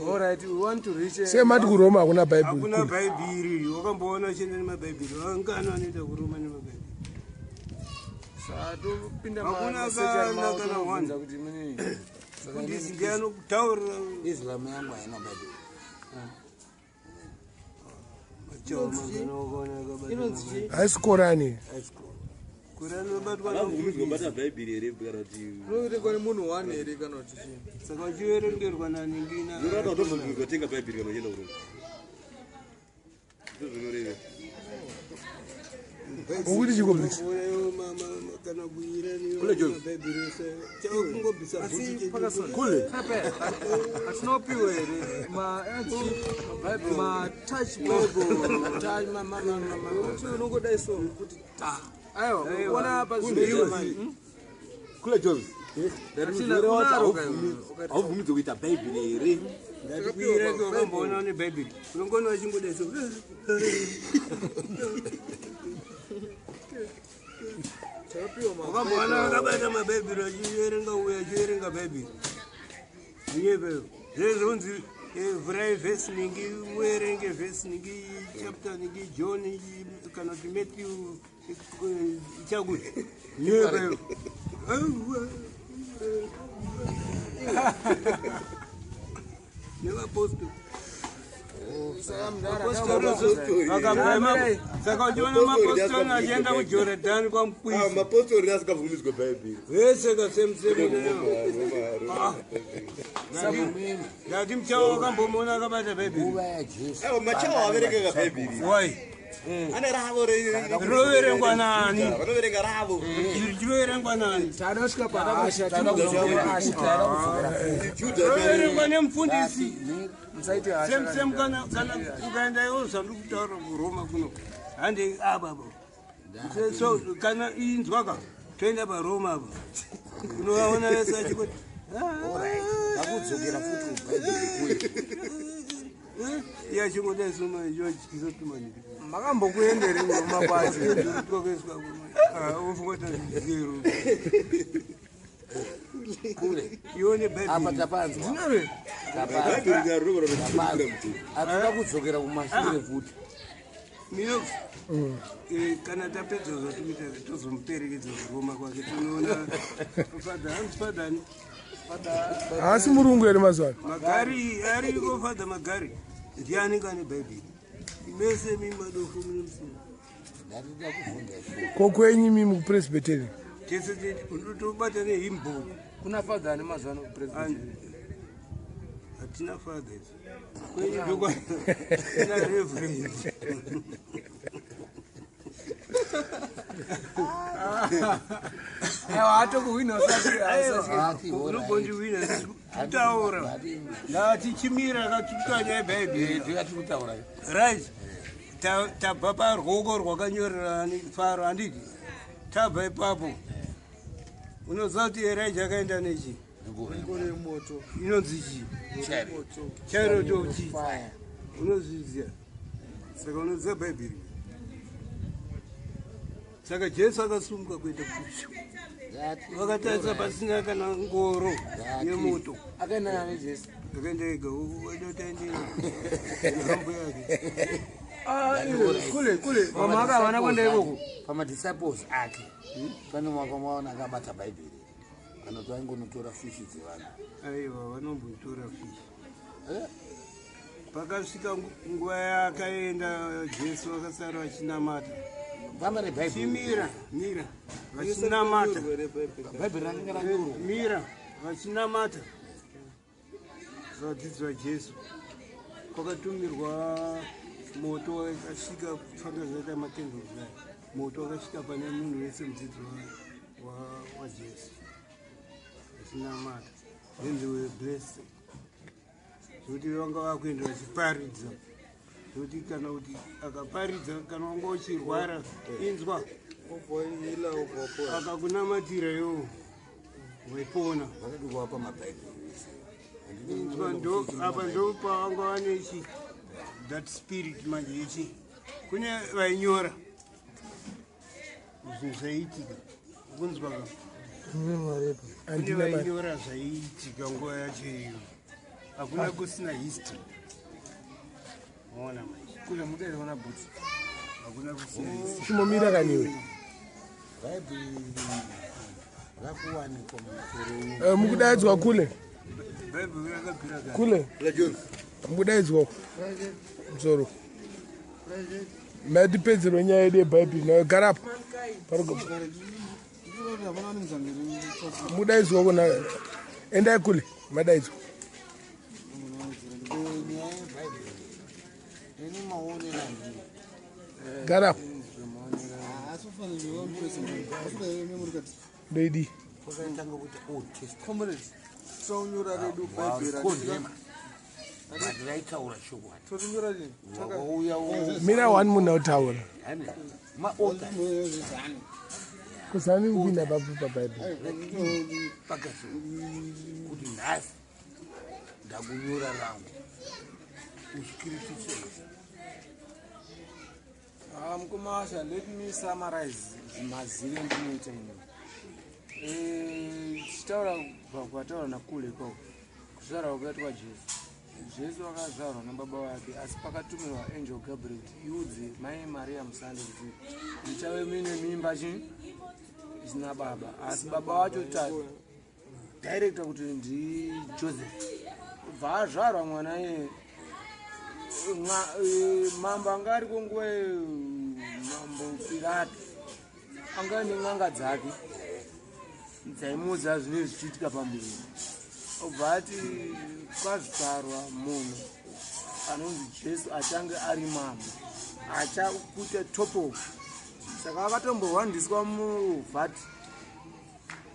Alright, we want to reach. Say mati kuroma hakuna Bible. Hakuna Bible. Wakamboona chende ni maBible. Wangana wanaita kuroma ni maBible. Sado pinda hakuna kana wanda kuti mini. Kundisi ndiano kutaura Islam yangu haina Bible. Haisikorani. Kurani Bible ere bgarati. Ndio munhu wane ere kana kuti. Saka chiwerengerwa naningina. Ndoto totenga Bible kana yenda uroma. Ndozvinoreva. Ukuthi chikombisa. Kana buyirani maBible se. Chakungobisa futhi kule. Atinopiwe ere ma touch Bible. Touch mama. Unongodai so kuti ayo wana hapa Kule Jones. Hauvumi kuita Bible ere. Ndakubira kwamboona ne Bible. Unongona wachingodeso. Ukamboona akabata maBible achiverenga uya achiverenga Bible. Nyepe. Zvezonzi every verse ningi uerenge verse ningi chapter ningi John kana Matthew chakuti. Nyepe. Never post. Saka uchiona mapostoli achienda kuJorodhani kwamukwizi. Mapostoli asikavumiswe Bible. Vese kasemusemu. Ndati muchawa wakambomona akabata Bible. Machawa averenge Bible. Why? Ane ravo roverengwa nani? Vanoverenga ravo. Roverengwa nani? Tanosvika paasha roverengwa nemufundisi. Same kana ukaenda iwo zvandu kutaura kuRoma kuno. Hande ababa. So kana inzwaka toenda paRoma apa. Unoona vese achikoti. Akudzokera futhi kuBible kuyo. Ya chingoda soma icho chizotumani. Makambokuendere kuRoma kwacho. Ndokeswa kuma. Ufungota zero. Kule. Ione Bible. Apa tapanzwa. Ndinore. Bible ngarugoro rekuti. Atoda kudzokera kumashure futhi. Mino kana tapedza zvatumita tozomuperekedza kuRoma kwake tinoona fadhani Asi murungu ere mazwana. magari ariko fadha magari ndiani kane Bible mese mimadofu mumusoro Ndatida kufunda izvo. Kokwenyi mimi kupresbytery. tese tobata nehimbo Kuna fadha ane mazwana kupresident. hatina fadha izvo kwenye ndokwa ina reverend Atokuwina usati. unogondiwina tutaura ngatichimira katutanya Bible Ndikati kutaura. right tabva parwoko rwakanyorera Faro handiti tabva ipapo unoziva kuti Elijah akaenda nechi Ngore moto. inonzi chi chairo chi unozviziva saka unoziva Bhaibheri saka Jesu akasumuka kuenda kushu vakatarisa pasina kana ngoro yemoto Akaenda neJesu. akaenda ega wadotaendera hambo yake Kule. Mama akawana kwenda ikoko. Pamadisciples ake. Pane mwakaona akabata Bible. Anoti aingonotora fishi dzevanhu. aiwa vanombotora fishi pakasvika nguva yakaenda Jesu vakasara vachinamata Famba neBible. chimira vachinamata Bible ranenge ranyorwa. mira vachinamata vadzidzi vaJesu kwakatumirwa moto wakasvika fanga zvaita matendero zvayo moto wakasvika pane munhu wese mudzidzi waJesu vachinamata then they were blessed zvokuti vanga vakuenda vachiparidza zvokuti kana kuti akaparidza kana wanga uchirwara inzwa akakunamatira iwo waipona Vakati kuwapa maBible. inzwa apa ndo pavanga vanechi that spirit manje ichi kune vainyora zvinhu zvaiitika kunzwa Andina mari. vainyora zvaiitika nguva yacho iyo hakuna kusina history ona kule mudaona bhuti hakuna kusina history Chimomira kaniwe. bhaibheri rakuwanikwa mukore Mukudaidzwa kule. bhaibheri yakabvira kare Kule. Legion. Mukudaidzwa. Msoro. Madipedzero nyaya yedu yebhaibheri nayo garapo. Mudaidzwa kuna endai kule madaidzwa. ini maone nani Garapo. Lady. kwakaitanga kuti old testament comrades tsaunyora redu bhaibheri kodhema vati vaitaura chokwadi totinyora nini wakauya Mina one muna utaura. yani maauthor Kusani ubina babu pabhaibheri. pakazo kuti nhasi ndakunyora rangu uskiritiso mukumasha let me summarize mazire ndinoita ino tichitaura kwataura nakule ikoko kuzvarwa kwakatwa jesu akazvarwa nababa vake asi pakatumirwa angel gabriel iudze mai maria musande kuti ndichave mine mimba isina baba asi baba wacho director kuti ndijoseph kubva azvarwa mwana iye mambo anga ari kunguva mambo Pilato anga nen'anga dzake dzaimuudza zvinenge zvichiitika pamuviri obva ati kwazvarwa munhu anonzi jesu achange ari mambo achakuita topo saka akatombohwandiswa muvhati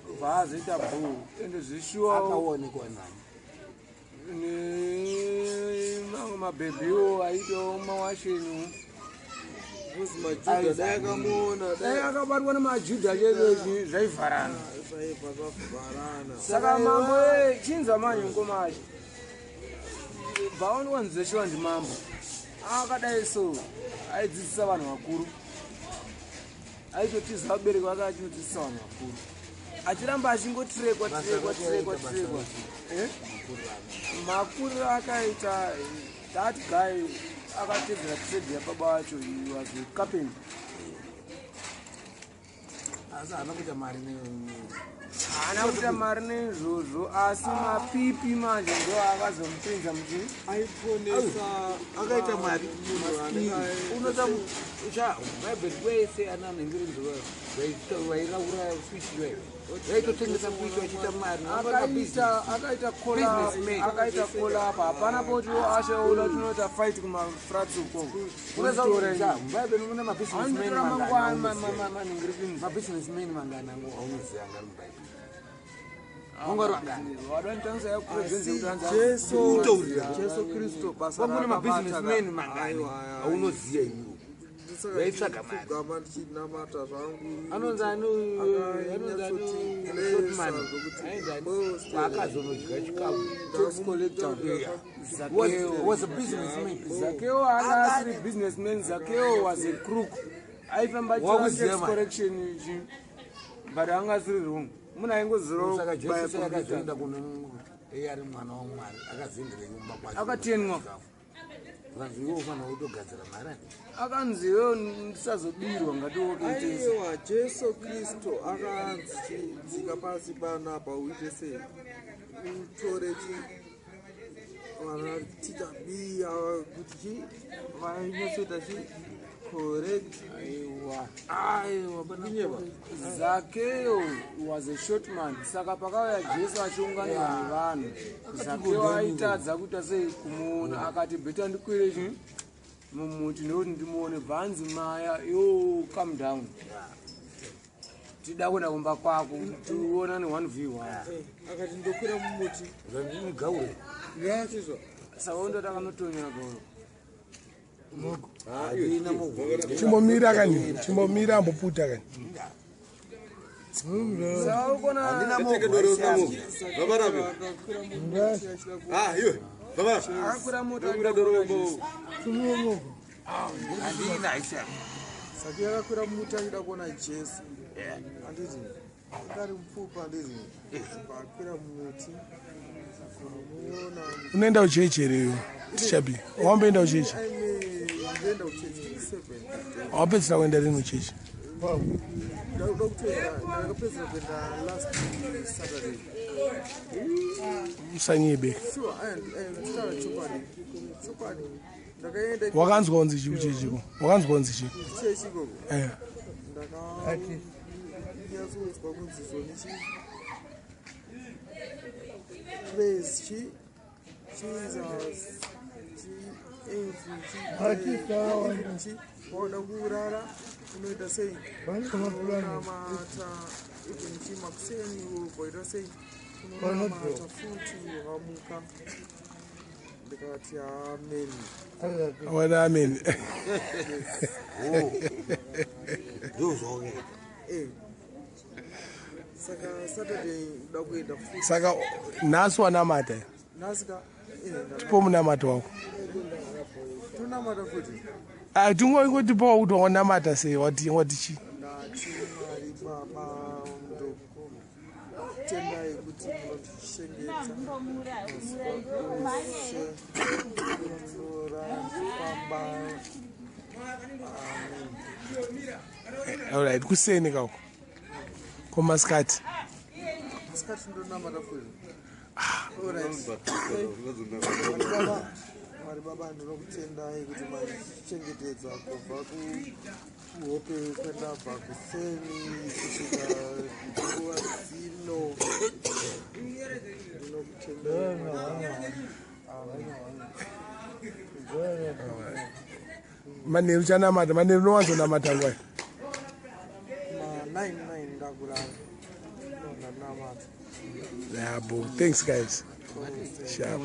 obva azoita bhoo ende zvishuwa akaonekwa nani nemamwe mabhebhiwo aitawo mawasheni Kuzi majuda dai akamuona dai akabatwa nemajudha chezvezvi zvaivharana saibva zvavharana. saka mambo chinza manje mukomacho bva wanzeshiwa ndimambo akadai so aidzidzisa vanhu vakuru aitotiza vabereki vake achinodzidzisa vanhu vakuru achiramba achingotirekwa makuru akaita that guy akatedzera trade yababa wacho he was a carpenter asi haana kuita mari haana kuita mari neizvozvo asi mapipi manje ndo akazomupinza muchi Aiponesa akaita mari unoda bhaibheri wese ana nhengeredzo vairaura fishi vai vaitotengesa fishi vachiita mari akaita kolapa hapana poti ashaula tinota fight kumafrats ukoko bhaibheri mune mabusinessmen manganango aunoziva angari mubhaibheri Jesu Kristo basa vamune mabusinessmen mangani aunoziva iwo vaitsvaga mari gama ndichinamata zvangu anonzi akazonodya chikafu was a businessman. Zakeo anga asiri businessman, Zakeo was a crook. Aifamba tax correction but anga asiri wrong. Muna ingo zero saka Jesu akazoenda kuno ari mwana waMwari akazendera nyumba kwake akatenwa vanziwo fana kutogadzira mari akanziwo ndisazobirwa ngatiwokeitesa aiwa Jesu Kristo akaanzika pasi panapa uite sei utore vana tichabiya kuti vainyasoita correct aiwa Zakeo was a short man saka pakauya Jesu achiunganirwa nevanhu Zakeo aitadza kuita sei kumuona akati beta ndikwire mumuti nekuti ndimuone bvanzi maya yo calm down tida kuenda kumba kwako tiona ne1v1 akati ndokwira mumuti zvandinigaure ngachizva saka undoti akanotonyera gauro chimbomira kani chimbomira amboputa kani saka ukona akakwira moto handina isa saka yakakwira mumuti achida kuona Jesu handiti kari mupfupa ndizi pakwira mumuti unoona unoenda uchechi here iwe tichapi wamboenda uchechi ndienda uchechi 7 wapedzisira kuenda rini uchechi ndauda kutoenda ndakapedzera kuenda last Saturday musanyebe sure nditaura chokwadi ndakaenda wakanzwa kunzi chi uchechiko wakanzwa kunzi chi chechi ikoko eh ndakanyatsouzwa kunzi zvonichi praise Jesus chi wauda kurara unoita sei unonamata even chimakuseni ugoita sei unonamata futi wamuka ndikati amen wana amen saka Saturday uda kuenda futi saka nhasi wanamata nasika tipo munamata wako tonamata futi tingotipawo kuti wanamata sei wati chi ndati Mwari Baba mudoko tendai kuti munotishengedza kuramba alright kuseni kako komasikati sikati ndonamata futi Mwari Baba ndinokutendai kuti mandichengetedza kubva kuhope kwendabva kuseni kusvika nguva dzino ndinokutendai manheru chanamata manheru unowanzonamata ngwai ma99 ndakulala ndanamata yabo thanks guys sharp